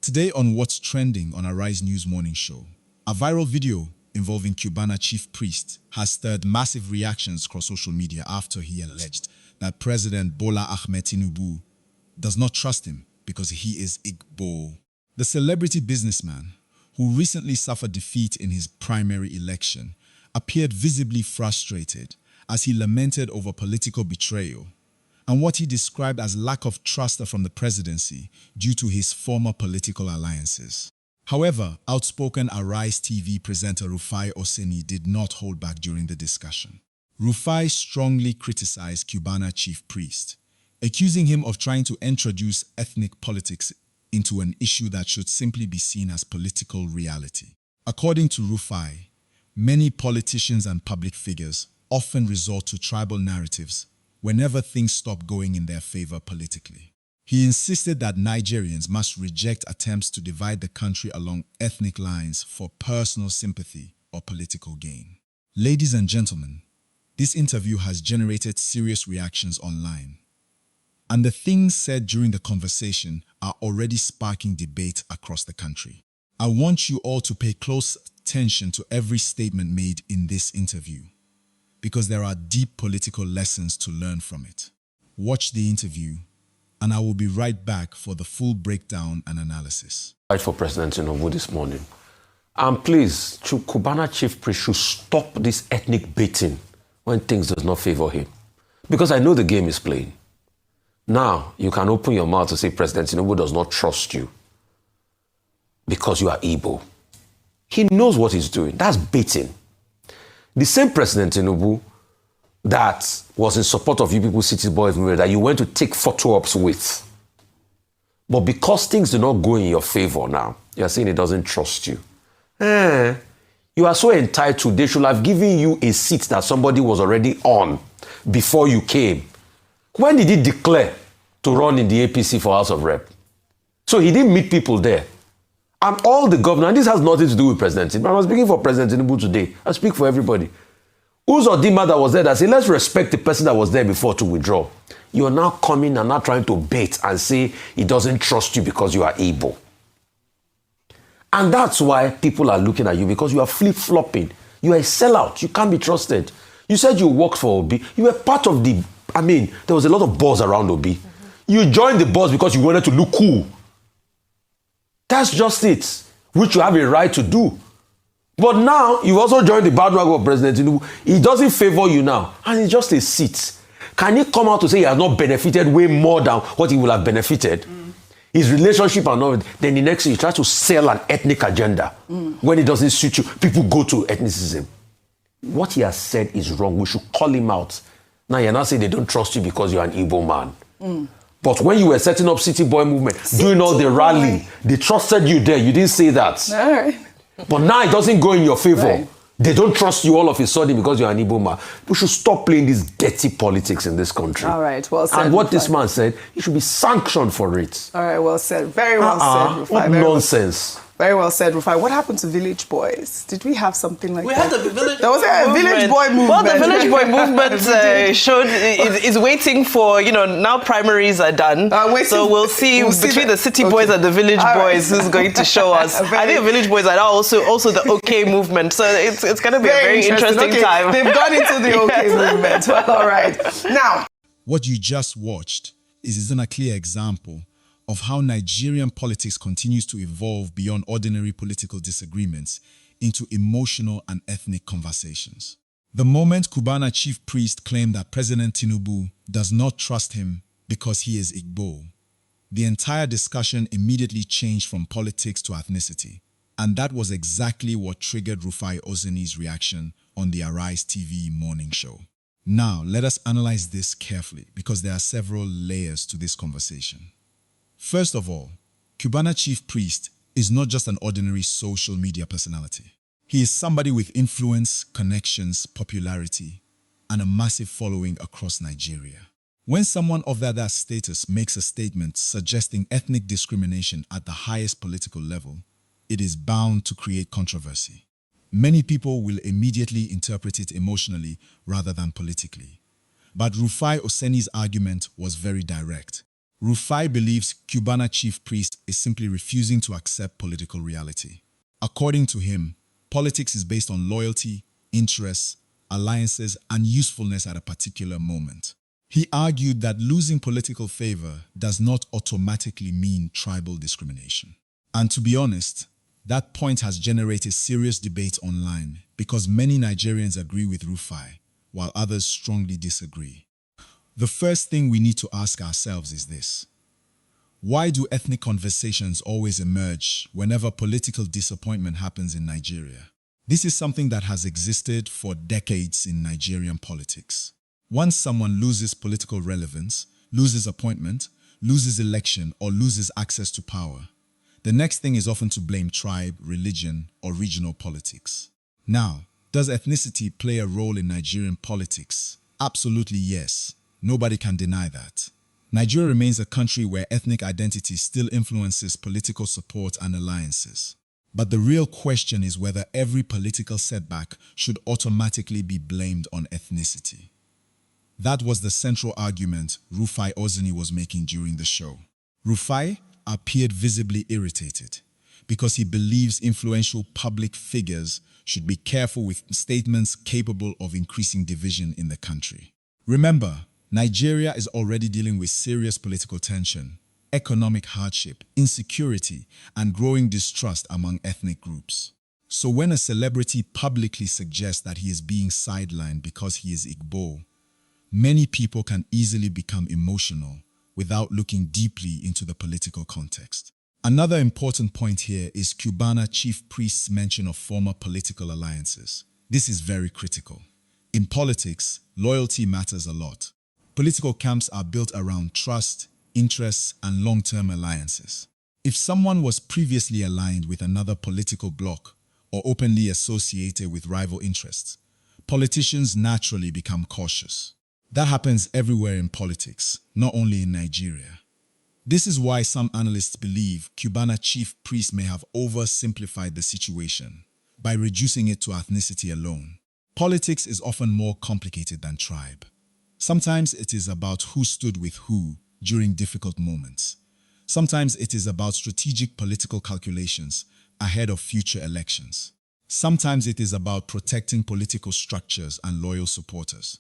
Today on What's Trending on Arise News Morning Show, a viral video involving Cubana chief priest has stirred massive reactions across social media after he alleged that President Bola Ahmed Tinubu does not trust him because he is Igbo. The celebrity businessman, who recently suffered defeat in his primary election, appeared visibly frustrated as he lamented over political betrayal and what he described as lack of trust from the presidency due to his former political alliances. However, outspoken Arise TV presenter Rufai Oseni did not hold back during the discussion. Rufai strongly criticized Cubana chief priest, accusing him of trying to introduce ethnic politics into an issue that should simply be seen as political reality. According to Rufai, many politicians and public figures often resort to tribal narratives whenever things stop going in their favor politically. He insisted that Nigerians must reject attempts to divide the country along ethnic lines for personal sympathy or political gain. Ladies and gentlemen, this interview has generated serious reactions online, and the things said during the conversation are already sparking debate across the country. I want you all to pay close attention to every statement made in this interview, because there are deep political lessons to learn from it. Watch the interview, and I will be right back for the full breakdown and analysis. Fight for President Tinubu this morning. And please, Cubana chief priest should stop this ethnic baiting when things does not favor him. Because I know the game is playing. Now, you can open your mouth to say President Tinubu does not trust you because you are Igbo. He knows what he's doing. That's baiting. The same President Tinubu that was in support of you people city boys movement that you went to take photo ops with. But because things do not go in your favor now, you are saying he doesn't trust you. You are so entitled, they should have given you a seat that somebody was already on before you came. When did he declare to run in the APC for House of Rep? So he didn't meet people there. And all the governors, and this has nothing to do with President Tinubu. I'm speaking for President Tinubu today. I speak for everybody. Uzodinma that was there that said, let's respect the person that was there before to withdraw. You're now coming and now trying to bait and say he doesn't trust you because you are Igbo. And that's why people are looking at you, because you are flip-flopping. You are a sellout. You can't be trusted. You said you worked for Obi. You were part of the, there was a lot of buzz around Obi. You joined the buzz because you wanted to look cool. That's just it, which you have a right to do. But now, you also joined the bandwagon of President Tinubu. He doesn't favor you now, and it's just a seat. Can he come out to say he has not benefited way more than what he will have benefited? His relationship and all, then the next thing, he tries to sell an ethnic agenda. When it doesn't suit you, people go to ethnicism. What he has said is wrong. We should call him out. Now, you're not saying they don't trust you because you're an Igbo man. But when you were setting up City Boy movement, doing all the rally, they trusted you there. You didn't say that. All right. But now it doesn't go in your favor. Right. They don't trust you all of a sudden because you're an Igbo man. We should stop playing this dirty politics in this country. All right, well said. And what this man said, he should be sanctioned for it. All right, well said. Very well said, Rufai. What nonsense. Very well said, Rufai. What happened to Village Boys? Did we have something like that? We had the Village There was a Village Boy movement. Well, the Village Boy movement showed is waiting for, now primaries are done. So we'll see between the City Boys and the Village Boys who's going to show us. I think the Village Boys are now also the OK movement. So it's going to be a very interesting time. They've gone into the OK movement. Well, all right. Now, what you just watched is a clear example of how Nigerian politics continues to evolve beyond ordinary political disagreements into emotional and ethnic conversations. The moment Cubana chief priest claimed that President Tinubu does not trust him because he is Igbo, the entire discussion immediately changed from politics to ethnicity. And that was exactly what triggered Rufai Oseni's reaction on the Arise TV morning show. Now, let us analyze this carefully because there are several layers to this conversation. First of all, Cubana chief priest is not just an ordinary social media personality. He is somebody with influence, connections, popularity, and a massive following across Nigeria. When someone of that status makes a statement suggesting ethnic discrimination at the highest political level, it is bound to create controversy. Many people will immediately interpret it emotionally rather than politically. But Rufai Oseni's argument was very direct. Rufai believes Cubana chief priest is simply refusing to accept political reality. According to him, politics is based on loyalty, interests, alliances, and usefulness at a particular moment. He argued that losing political favor does not automatically mean tribal discrimination. And to be honest, that point has generated serious debate online because many Nigerians agree with Rufai, while others strongly disagree. The first thing we need to ask ourselves is this: why do ethnic conversations always emerge whenever political disappointment happens in Nigeria? This is something that has existed for decades in Nigerian politics. Once someone loses political relevance, loses appointment, loses election, or loses access to power, the next thing is often to blame tribe, religion, or regional politics. Now, does ethnicity play a role in Nigerian politics? Absolutely yes. Nobody can deny that. Nigeria remains a country where ethnic identity still influences political support and alliances. But the real question is whether every political setback should automatically be blamed on ethnicity. That was the central argument Rufai Oseni was making during the show. Rufai appeared visibly irritated because he believes influential public figures should be careful with statements capable of increasing division in the country. Remember, Nigeria is already dealing with serious political tension, economic hardship, insecurity, and growing distrust among ethnic groups. So when a celebrity publicly suggests that he is being sidelined because he is Igbo, many people can easily become emotional without looking deeply into the political context. Another important point here is Cubana chief priest's mention of former political alliances. This is very critical. In politics, loyalty matters a lot. Political camps are built around trust, interests, and long-term alliances. If someone was previously aligned with another political bloc or openly associated with rival interests, politicians naturally become cautious. That happens everywhere in politics, not only in Nigeria. This is why some analysts believe Cubana chief priest may have oversimplified the situation by reducing it to ethnicity alone. Politics is often more complicated than tribe. Sometimes it is about who stood with who during difficult moments. Sometimes it is about strategic political calculations ahead of future elections. Sometimes it is about protecting political structures and loyal supporters.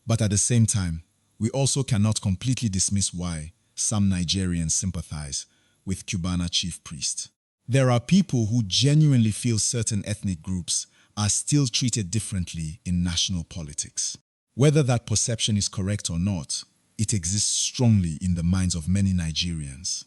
But at the same time, we also cannot completely dismiss why some Nigerians sympathize with Cubana chief priest. There are people who genuinely feel certain ethnic groups are still treated differently in national politics. Whether that perception is correct or not, it exists strongly in the minds of many Nigerians.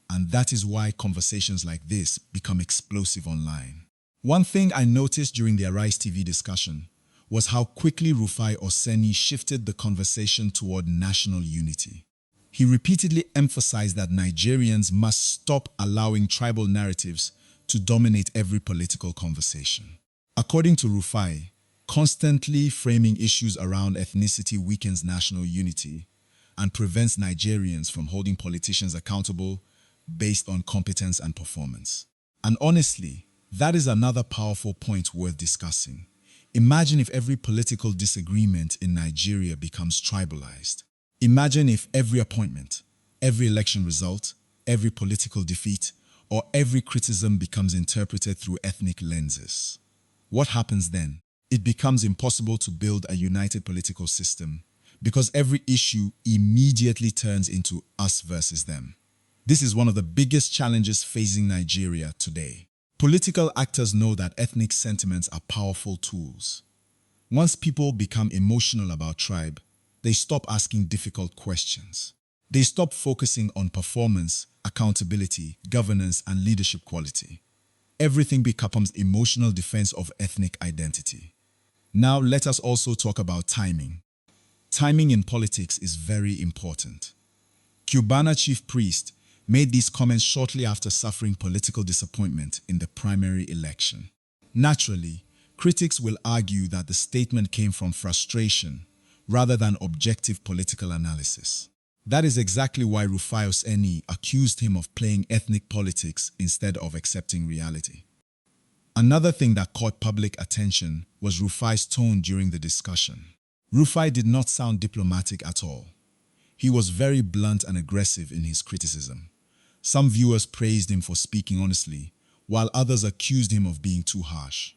And that is why conversations like this become explosive online. One thing I noticed during the Arise TV discussion was how quickly Rufai Oseni shifted the conversation toward national unity. He repeatedly emphasized that Nigerians must stop allowing tribal narratives to dominate every political conversation. According to Rufai, constantly framing issues around ethnicity weakens national unity and prevents Nigerians from holding politicians accountable based on competence and performance. And honestly, that is another powerful point worth discussing. Imagine if every political disagreement in Nigeria becomes tribalized. Imagine if every appointment, every election result, every political defeat, or every criticism becomes interpreted through ethnic lenses. What happens then? It becomes impossible to build a united political system because every issue immediately turns into us versus them. This is one of the biggest challenges facing Nigeria today. Political actors know that ethnic sentiments are powerful tools. Once people become emotional about tribe, they stop asking difficult questions. They stop focusing on performance, accountability, governance, and leadership quality. Everything becomes emotional defense of ethnic identity. Now let us also talk about timing. Timing in politics is very important. Cubana chief priest made these comments shortly after suffering political disappointment in the primary election. Naturally, critics will argue that the statement came from frustration rather than objective political analysis. That is exactly why Rufai Oseni accused him of playing ethnic politics instead of accepting reality. Another thing that caught public attention was Rufai's tone during the discussion. Rufai did not sound diplomatic at all. He was very blunt and aggressive in his criticism. Some viewers praised him for speaking honestly, while others accused him of being too harsh.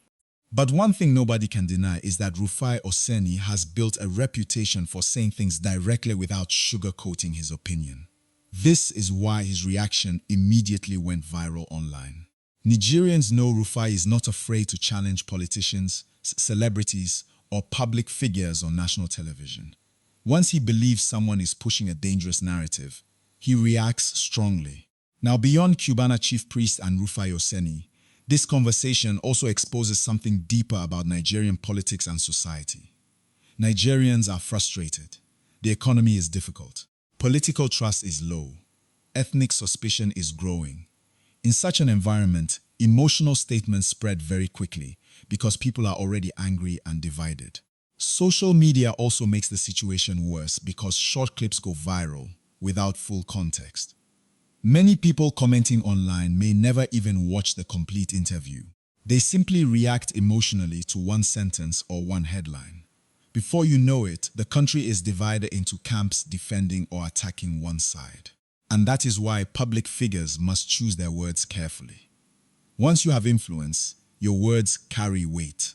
But one thing nobody can deny is that Rufai Oseni has built a reputation for saying things directly without sugarcoating his opinion. This is why his reaction immediately went viral online. Nigerians know Rufai is not afraid to challenge politicians, celebrities, or public figures on national television. Once he believes someone is pushing a dangerous narrative, he reacts strongly. Now, beyond Cubana chief priest and Rufai Oseni, this conversation also exposes something deeper about Nigerian politics and society. Nigerians are frustrated. The economy is difficult. Political trust is low. Ethnic suspicion is growing. In such an environment, emotional statements spread very quickly because people are already angry and divided. Social media also makes the situation worse because short clips go viral without full context. Many people commenting online may never even watch the complete interview. They simply react emotionally to one sentence or one headline. Before you know it, the country is divided into camps defending or attacking one side. And that is why public figures must choose their words carefully. Once you have influence, your words carry weight.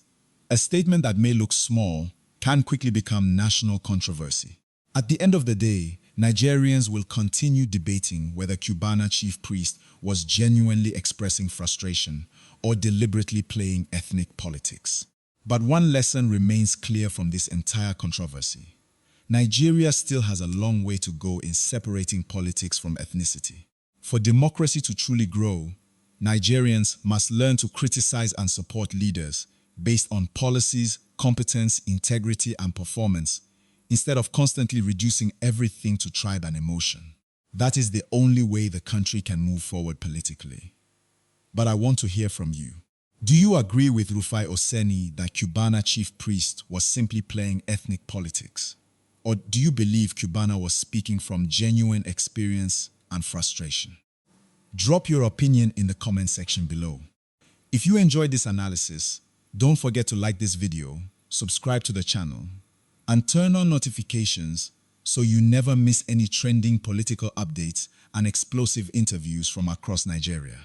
A statement that may look small can quickly become national controversy. At the end of the day, Nigerians will continue debating whether Cubana chief priest was genuinely expressing frustration or deliberately playing ethnic politics. But one lesson remains clear from this entire controversy. Nigeria still has a long way to go in separating politics from ethnicity. For democracy to truly grow, Nigerians must learn to criticize and support leaders based on policies, competence, integrity, and performance, instead of constantly reducing everything to tribe and emotion. That is the only way the country can move forward politically. But I want to hear from you. Do you agree with Rufai Oseni that Cubana chief priest was simply playing ethnic politics? Or do you believe Cubana was speaking from genuine experience and frustration? Drop your opinion in the comment section below. If you enjoyed this analysis, don't forget to like this video, subscribe to the channel, and turn on notifications so you never miss any trending political updates and explosive interviews from across Nigeria.